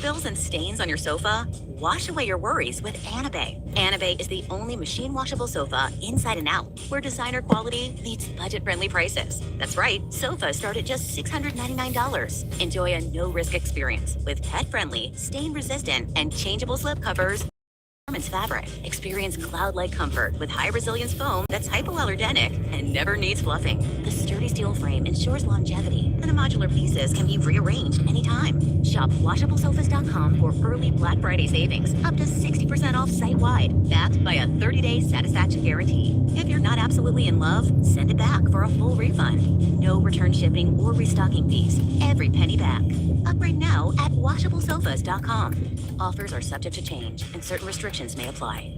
spills and stains on your sofa? Wash away your worries with Anabay. Anabay is the only machine washable sofa inside and out, where designer quality meets budget-friendly prices. That's right, sofas start at just $699. Enjoy a no-risk experience with pet-friendly, stain-resistant, and changeable slip covers. Performance fabric. Experience cloud-like comfort with high-resilience foam that's hypoallergenic and never needs fluffing. The sturdy steel frame ensures longevity, and the modular pieces can be rearranged anytime. Shop WashableSofas.com for early Black Friday savings, up to 60% off site-wide, backed by a 30-day satisfaction guarantee. If you're not absolutely in love, send it back for a full refund. No return shipping or restocking fees. Every penny back. Upgrade now at WashableSofas.com. Offers are subject to change, and certain restrictions may apply.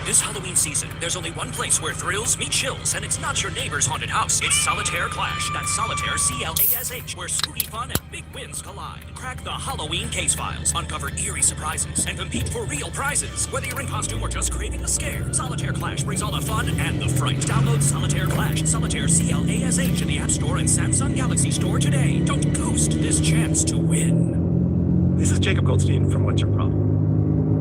This Halloween season, there's only one place where thrills meet chills, and it's not your neighbor's haunted house. It's Solitaire Clash. That's Solitaire, C-L-A-S-H, where spooky fun and big wins collide. Crack the Halloween case files, uncover eerie surprises, and compete for real prizes. Whether you're in costume or just craving a scare, Solitaire Clash brings all the fun and the fright. Download Solitaire Clash, Solitaire, C-L-A-S-H, in the App Store and Samsung Galaxy Store today. Don't ghost this chance to win. This is Jacob Goldstein from What's Your Problem?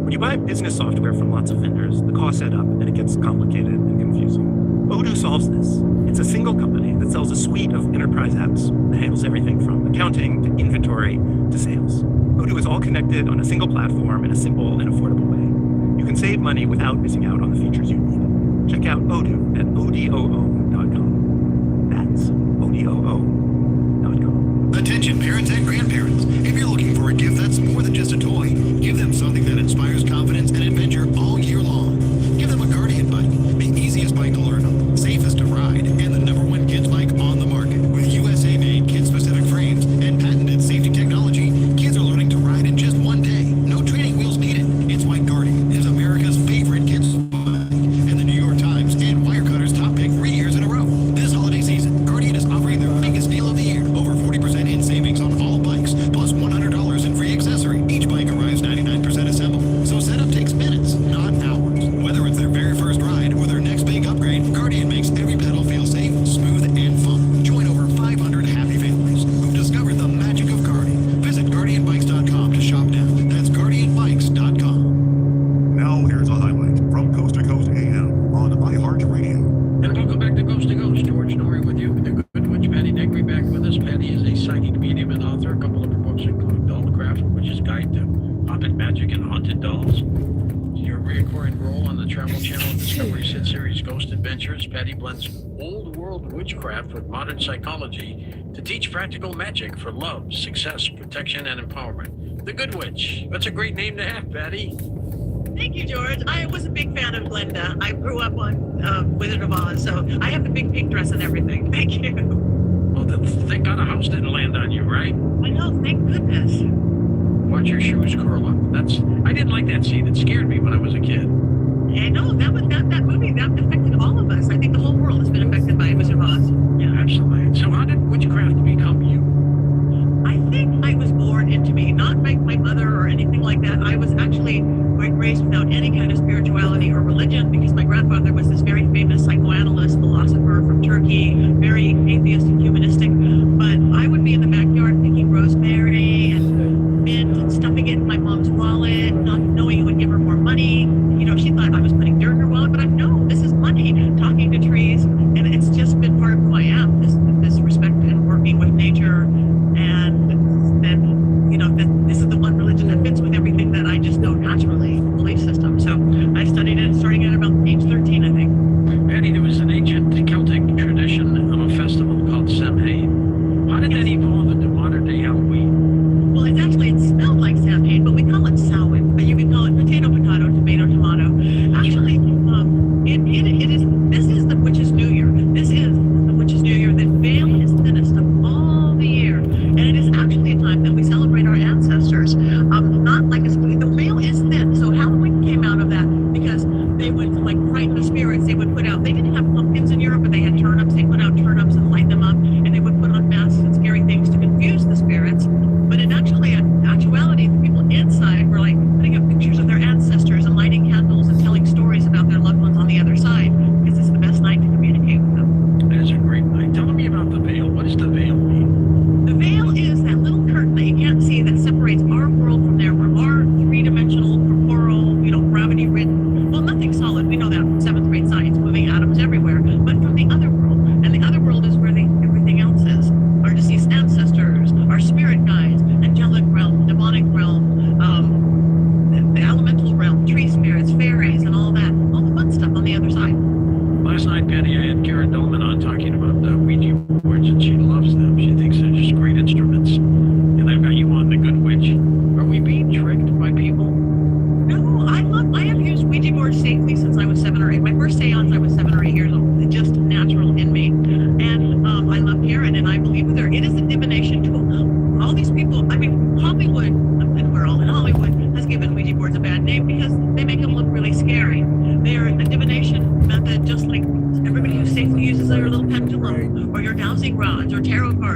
When you buy business software from lots of vendors, the costs add up and it gets complicated and confusing. Odoo solves this. It's a single company that sells a suite of enterprise apps that handles everything from accounting to inventory to sales. Odoo is all connected on a single platform in a simple and affordable way. You can save money without missing out on the features you need. Check out Odoo at odoo.com. That's odoo.com. Attention parents and grandparents. If you're looking for a gift that's more than just a toy, give them something that inspires confidence and adventure all year long. Give them a Guardian bike, the easiest bike to learn on, safest to ride, and the #1 kids bike on the market. With USA-made kid-specific frames and patented safety technology, kids are learning to ride in just one day. No training wheels needed. It's why Guardian is America's favorite kids bike, and the New York Times and Wirecutter's top pick 3 years in a row. This holiday season, Guardian is offering their biggest deal of the year. Over 40% in savings on all bikes, plus $100 in free accessory. Each bike arrives 99% assembled, so setup takes minutes, not hours. Whether it's their very first ride or their next big upgrade, Guardian makes every pedal feel safe, smooth, and fun. Join over 500 happy families who've discovered the magic of Guardian. Visit GuardianBikes.com to shop now. That's GuardianBikes.com. Now here's a highlight from Coast to Coast AM on iHeartRadio. And welcome back to Coast, George Norrie with you. The Good Witch, Patty Negri, back with us. Patty is a psychic medium and author. A couple of her books include Dollcraft, Witch's Guide to Haunted Magic and Haunted Dolls. Your recurring role on the Travel Channel Discovery hit series Ghost Adventures. Patty blends old world witchcraft with modern psychology to teach practical magic for love, success, protection, and empowerment. The Good Witch. That's a great name to have, Patty. Thank you, George. I was a big fan of Glinda. I grew up on Wizard of Oz, so I have the big pink dress and everything. Thank you. Well, thank God a house didn't land on you, right? I know, thank goodness. Watch your shoes curl up. I didn't like that scene. It scared me when I was a kid. I know, that movie, that affected all of us. I think the whole world has been affected by Wizard of Oz. Yeah, absolutely. So how did witchcraft become you? I think I was born into me, not by my mother or anything like that. I was actually raised without any kind of spirituality or religion because my grandfather was this very famous psychoanalyst, philosopher from Turkey, very atheist and humanistic. But I would be in the backyard picking rosemary and mint and stuffing it in my mom's wallet, not knowing it would give her more money. You know, she thought I was putting dirt in her wallet, but no, this is money, talking to trees. And it's just been part of who I am, this respect and working with nature. And then, you know, this is the one religion that fits with everything that I just know naturally.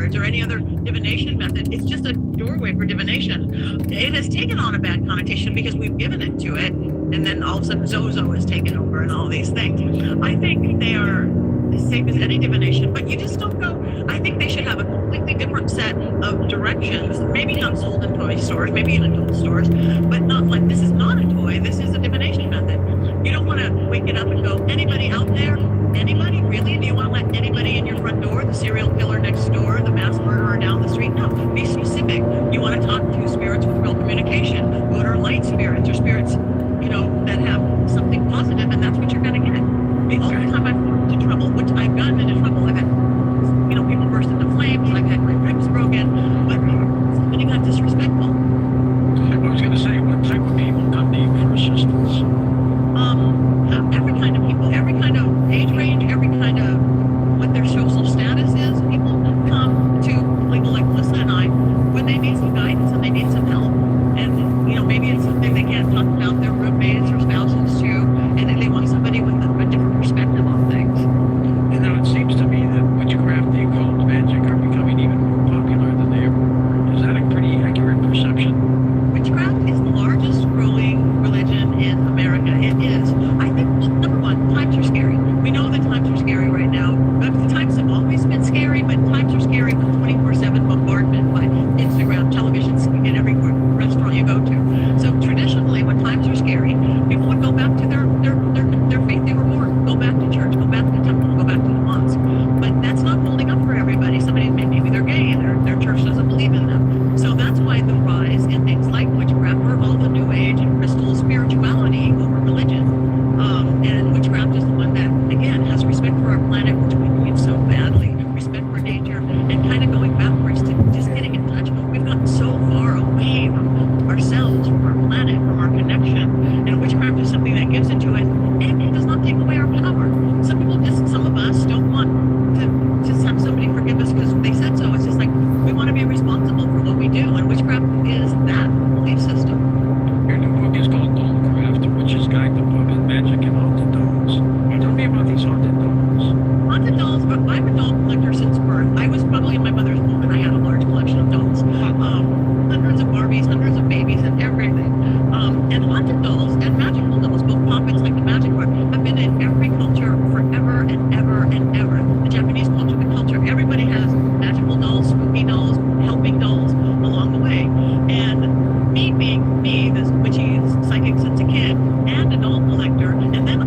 cards or any other divination method. It's just a doorway for divination. It has taken on a bad connotation because we've given it to it, and then all of a sudden Zozo has taken over and all these things. I think they are as safe as any divination, but you just don't go. I think they should have a completely different set of directions, maybe not sold in toy stores, maybe in adult stores, but not like this is not a toy, this is a divination method. You don't want to wake it up and go, anybody out there? Anybody? Really? Do you want to let anybody in your front door? The serial killer next door? The mass murderer down the street? No, be specific. You want to talk to spirits with real communication. What are light spirits or spirits, that have something positive, and that's what you're going to get. The only time I've gotten into trouble, which I've gotten into trouble, I've had, people burst into flames, I've had my ribs broken, but somebody got disrespectful. I was going to say, what type of people come to you for assistance? Every kind of people, every kind of age range, every kind of what their social status is. People come to people like Melissa and I when they need some guidance and they need some help. And, maybe it's something they can't talk about their roommates or spouses to, and then they want somebody with a different perspective on things. And now it seems to me that witchcraft and occult magic are becoming even more popular than they ever were. Is that a pretty accurate perception? Witchcraft is the largest growing religion in America. It is. I think, number one, times are scary. We know that times are scary right now. The times have always been scary, but times are scary with 24/7 bombardment by Instagram, television, in every restaurant you go to. So traditionally, when times are scary, people would go back to their faith they were born, go back to church, go back to the temple, go back to the mosque. But that's not holding up for everybody. Somebody, maybe they're gay and their church doesn't believe in them. So that's why the rise in things like witchcraft or all the new age and crystal spirituality over religion. And witchcraft is the one that, again, has respect for our planet, which we need so badly, respect for nature, and kind of going backwards to just getting in touch. We've gotten so far away from ourselves, from our planet, from our connection, and witchcraft is something that gives into it, and it does not take away our power. Some of us don't want to just have somebody forgive us because they said so. It's just like, we want to be responsible for what we do, and witchcraft is that belief system. Your new book is called Dollcraft, which is Guide to Puppet Magic and Haunted Dolls. Tell me about these haunted dolls. Haunted dolls, I'm a doll collector since birth. I was probably in my mother's womb and I had a large collection of dolls. Hundreds of Barbies, hundreds of babies, and everything. And haunted dolls and magical dolls, both puppets like the magic one, have been in every culture forever and ever and ever. The Japanese culture, the culture, everybody has magical dolls, spooky dolls, helping dolls along the way. And me being me, this witchy psychic since a kid, and a doll collector, and then,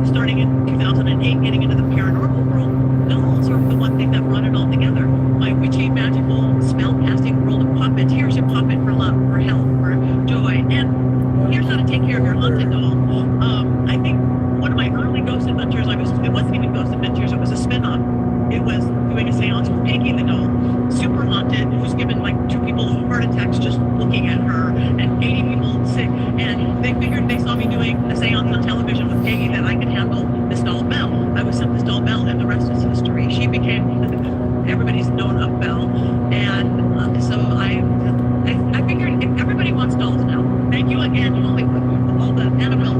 starting in 2008, getting into the paranormal world, dolls are the one thing that brought it all together. My witchy, magical, spell-casting world of puppets. Here's your puppet for love, for health, for joy, and here's how to take care of your haunted doll. I think one of my early ghost adventures, it wasn't even ghost adventures, it was a spin-off. It was doing a seance with Peggy the doll, super haunted, who's given like 2 people heart attacks just looking at her, and 80 people sick, and they figured they saw me doing a seance on television with Peggy that I could handle this doll Belle. I was sent this doll Belle, and the rest is history. She became everybody's known of Belle, and so I figured if everybody wants dolls now, thank you again, Hollywood, all the Annabelle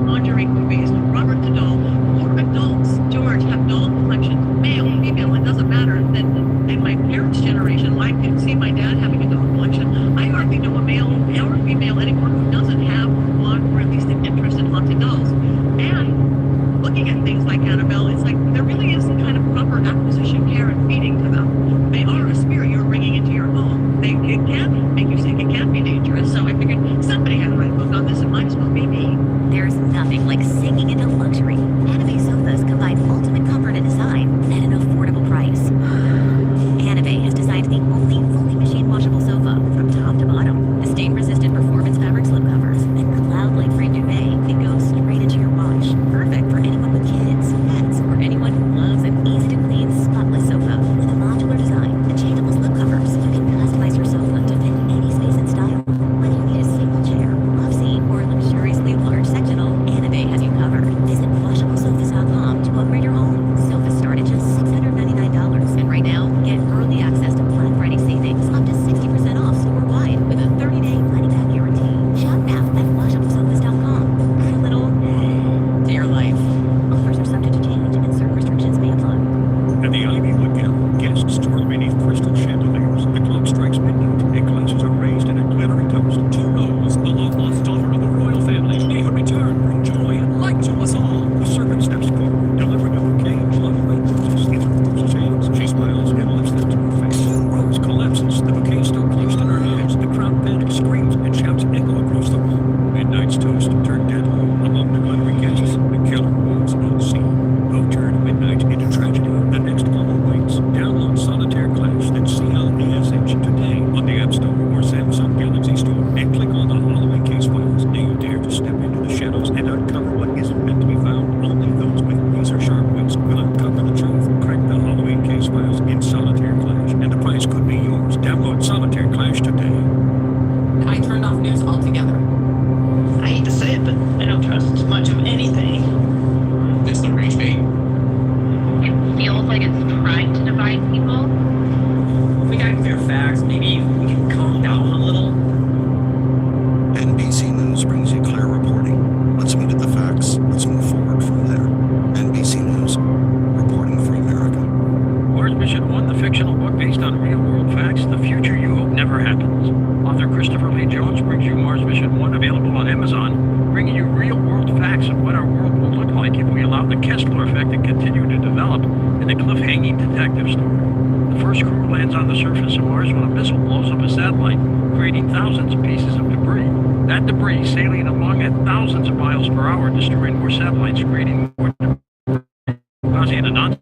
Conjuring movies, Robert the Doll, more adults, George, have doll collections, male, female, it doesn't matter. Then in my parents' generation, I could see my dad having a doll collection. I hardly know a male or female anymore who doesn't have one or at least an interest in haunted dolls. And looking at things like Annabelle, it's like there really is kind of proper acquisition care and feeding to them. They are a spirit you're bringing into your home. It can make you sick, it can be dangerous. So I figured somebody had to write a book on this, it might as well be me. There's nothing like sinking into luxury. Anime sofas combine ultimate comfort and design at an affordable price. Anime has designed the only fully machine washable sofa from top to bottom. The stain-resistant performance fabric slip covers and cloud-like frame duvet that goes straight into your watch. Perfect for anyone with kids, pets, or anyone who loves an easy-to-clean, spotless sofa. With a modular design and changeable slip covers, you can customize your sofa to fit any space and style. Whether you need a I turned off news altogether. I hate to say it, but I don't trust much of anything. This don't reach me. It feels like it's trying to divide people. We got clear facts. Maybe we can calm down a little. NBC News brings you clear reporting. Let's meet at the facts. Let's move forward from there. NBC News, reporting for America. Mars Mission 1, the fictional book based on real-world facts, the future you hope never happens. Author Christopher Lee Jones brings you Mars Mission 1, available on Amazon, bringing you real-world facts of what our world will look like if we allow the Kessler effect to continue to develop in a cliff-hanging detective story. The first crew lands on the surface of Mars when a missile blows up a satellite, creating thousands of pieces of debris. That debris sailing along at thousands of miles per hour, destroying more satellites, creating more debris, causing a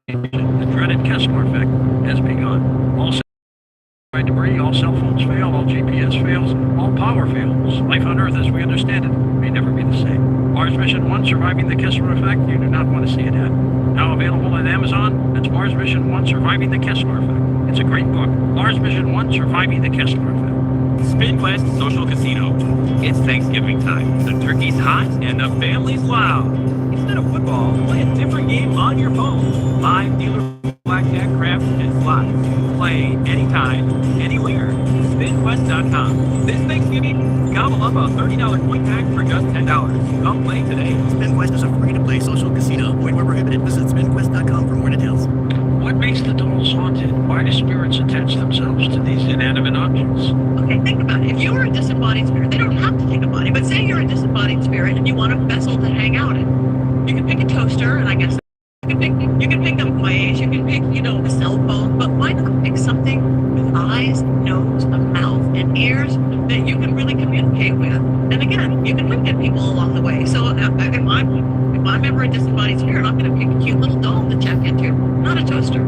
the dreaded Kessler effect has begun. All satellite debris, all cell phones fail, all GPS fails, all power fails. Life on Earth as we understand it may never be the same. Mars Mission 1, Surviving the Kessler Effect, you do not want to see it end. Now available on Amazon, that's Mars Mission 1, Surviving the Kessler Effect. It's a great book. Mars Mission 1, Surviving the Kessler Effect. SpinQuest Social Casino. It's Thanksgiving time. The turkey's hot and the family's loud. Instead of football, play a different game on your phone. Live dealer blackjack, craps, and slots. Play anytime, anywhere. SpinQuest.com. This Thanksgiving, gobble up a $30 coin pack for just $10. Come play today. SpinQuest is a free-to-play social casino. Void where prohibited. Visit SpinQuest.com for more details. What makes the dolls haunted? Why do spirits attach themselves to these inanimate objects? Okay, think about it. If you're a disembodied spirit, they don't have to take a body, but say you're a disembodied spirit and you want a vessel to hang out in. You can pick a toaster, and I guess you can pick up ways, you can pick, a cell phone, but why not pick something with eyes, nose, a mouth, and ears that you can really communicate with? And again, you can look at people along the way. So if I'm ever a disembodied spirit, I'm going to pick a cute little doll to check into, not a toaster.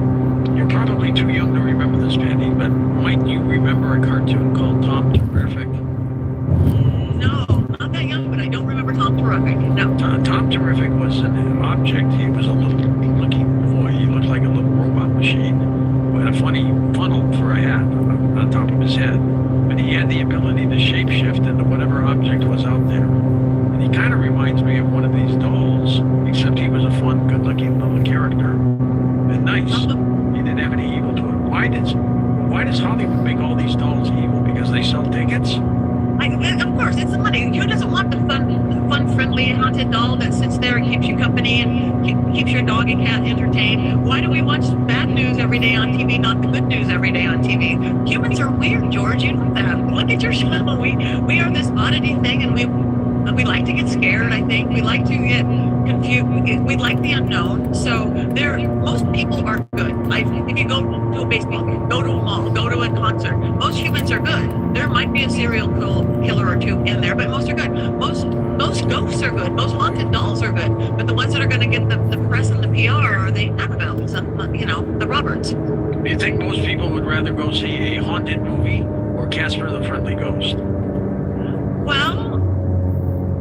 You're probably too young to remember this, Patty, but might you remember a cartoon called Tom Terrific? No, not that young, but I don't remember Tom Terrific. No. Tom Terrific was an object. He was a little-looking boy. He looked like a little robot machine with a funny funnel for a hat on top of his head. But he had the ability to shapeshift into whatever object was out there. And he kind of reminds me of one of these dolls, except he was a fun, good-looking little character. And nice. He didn't have any evil to him. Why does Hollywood make all these dolls evil? Because they sell tickets? Of course, it's the money. Who doesn't want the fun, friendly, haunted doll that sits there and keeps you company and keeps your dog and cat entertained? Why do we watch bad news every day on TV, not the good news every day on TV? Humans are weird, George. You know that. Look at your show. We are this oddity thing, and we like to get scared. I think we like to get confused. We like the unknown. So most people are good. If you go to a baseball game, go to a mall, go to a concert, most humans are good. There might be a serial killer or two in there, but most are good. Most ghosts are good. Most haunted dolls are good. But the ones that are going to get the press and the PR are the Annabelles and the Roberts. Do you think most people would rather go see a haunted movie or Casper the Friendly Ghost? Well,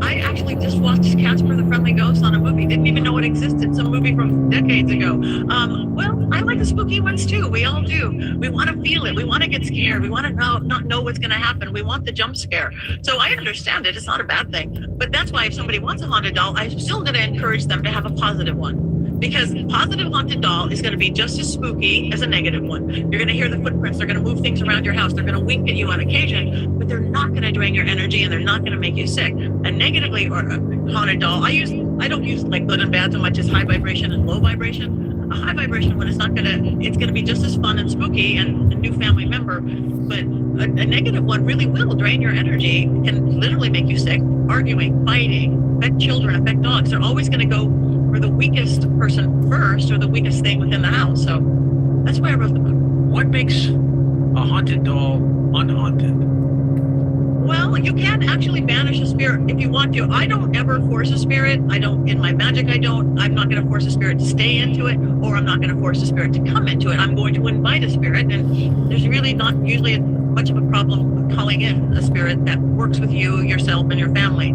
I actually just watched Casper the Friendly Ghost on a movie. Didn't even know it existed. It's a movie from decades ago. Well, I like the spooky ones too. We all do. We want to feel it. We want to get scared. We want to not know what's going to happen. We want the jump scare. So I understand it. It's not a bad thing. But that's why if somebody wants a haunted doll, I'm still going to encourage them to have a positive one. Because a positive haunted doll is going to be just as spooky as a negative one. You're going to hear the footprints. They're going to move things around your house. They're going to wink at you on occasion, but they're not going to drain your energy and they're not going to make you sick. A negatively or a haunted doll, I don't use like good and bad so much as high vibration and low vibration. A high vibration one is it's going to be just as fun and spooky and a new family member. But a negative one really will drain your energy, can literally make you sick. Arguing, fighting, affect children, affect dogs. They're always going to go for the weakest person first or the weakest thing within the house. So that's why I wrote the book. What makes a haunted doll unhaunted? Well, you can actually banish a spirit if you want to. I don't ever force a spirit. In my magic, I'm not going to force a spirit to stay into it, or I'm not going to force a spirit to come into it. I'm going to invite a spirit, and there's really not usually much of a problem calling in a spirit that works with you, yourself, and your family.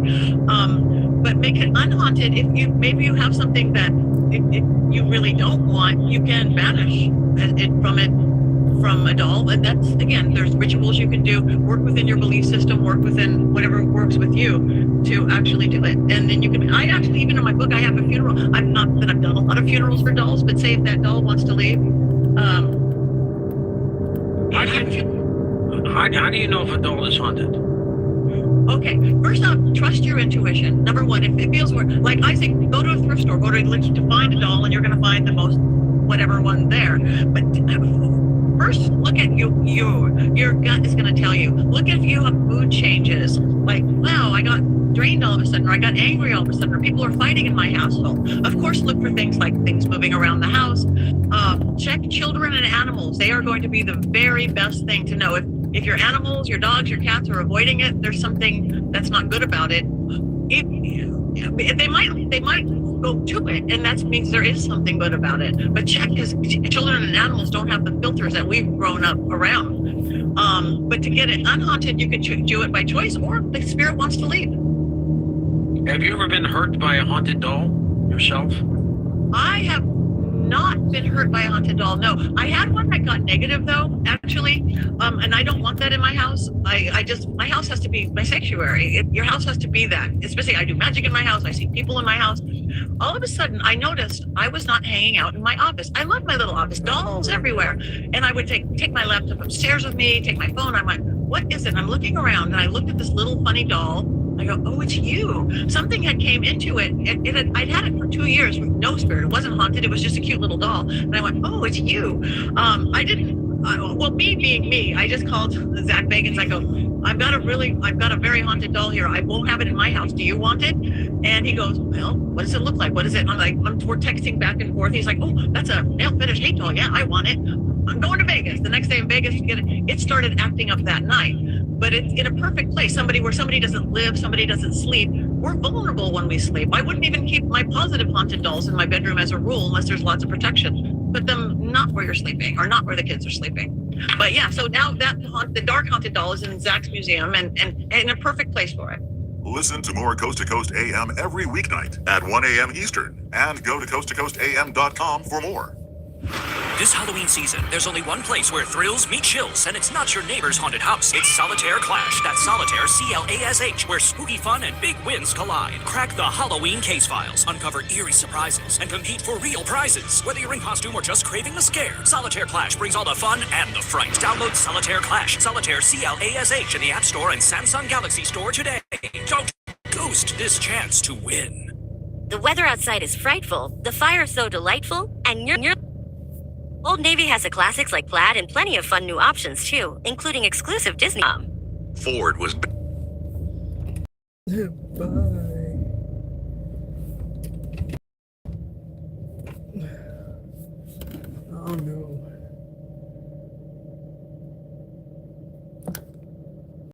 But make it unhaunted. If you have something that if you really don't want, you can banish it from it from a doll. But that's, again, there's rituals you can do, work within your belief system, work within whatever works with you to actually do it. And then you can, I actually, even in my book, I have a funeral. I'm not that I've done a lot of funerals for dolls, but say if that doll wants to leave, How do you know if a doll is haunted? okay, first off, trust your intuition. Number one, if it feels weird, like I say, go to a thrift store, go to find a doll, and you're going to find the most whatever one there. But first, look at your gut is going to tell you. Look if you have mood changes, like, wow, I got drained all of a sudden, or I got angry all of a sudden, or people are fighting in my household. Of course, look for things like things moving around the house. Check children and animals. They are going to be the very best thing to know. If your animals, your dogs, your cats are avoiding it, there's something that's not good about it. They might go to it, and that means there is something good about it. But check, because children and animals don't have the filters that we've grown up around. But to get it unhaunted, you can do it by choice, or the spirit wants to leave. Have you ever been hurt by a haunted doll yourself? I have not been hurt by a haunted doll. No, I had one that got negative though, actually, and I don't want that in my house. My house has to be my sanctuary. Your house has to be that. Especially, I do magic in my house. I see people in my house. All of a sudden, I noticed I was not hanging out in my office. I love my little office, dolls everywhere, and I would take my laptop upstairs with me, take my phone. I'm like, what is it? I'm looking around, and I looked at this little funny doll. I go, oh, it's you. Something had came into it. I'd had it for 2 years with no spirit. It wasn't haunted. It was just a cute little doll. And I went, oh, it's you. Me being me, I just called Zach Bagans. I go, I've got a very haunted doll here. I won't have it in my house. Do you want it? And he goes, well, what does it look like? What is it? And I'm like, we're texting back and forth. He's like, oh, that's a nail fetish hate doll. Yeah, I want it. I'm going to Vegas. The next day in Vegas to get it. It started acting up that night. But it's in a perfect place, where somebody doesn't live, somebody doesn't sleep. We're vulnerable when we sleep. I wouldn't even keep my positive haunted dolls in my bedroom as a rule unless there's lots of protection. Put them not where you're sleeping or not where the kids are sleeping. But yeah, so now the dark haunted doll is in Zach's museum and in a perfect place for it. Listen to more Coast to Coast AM every weeknight at 1 a.m. Eastern and go to coasttocoastam.com for more. This Halloween season, there's only one place where thrills meet chills, and it's not your neighbor's haunted house. It's Solitaire Clash. That's Solitaire, C-L-A-S-H, where spooky fun and big wins collide. Crack the Halloween case files, uncover eerie surprises, and compete for real prizes. Whether you're in costume or just craving the scare, Solitaire Clash brings all the fun and the fright. Download Solitaire Clash, Solitaire, C-L-A-S-H, in the App Store and Samsung Galaxy Store today. Don't ghost this chance to win. The weather outside is frightful, the fire so delightful, and you're Old Navy has the classics like plaid and plenty of fun new options too, including exclusive Disney. Ford was. Bye.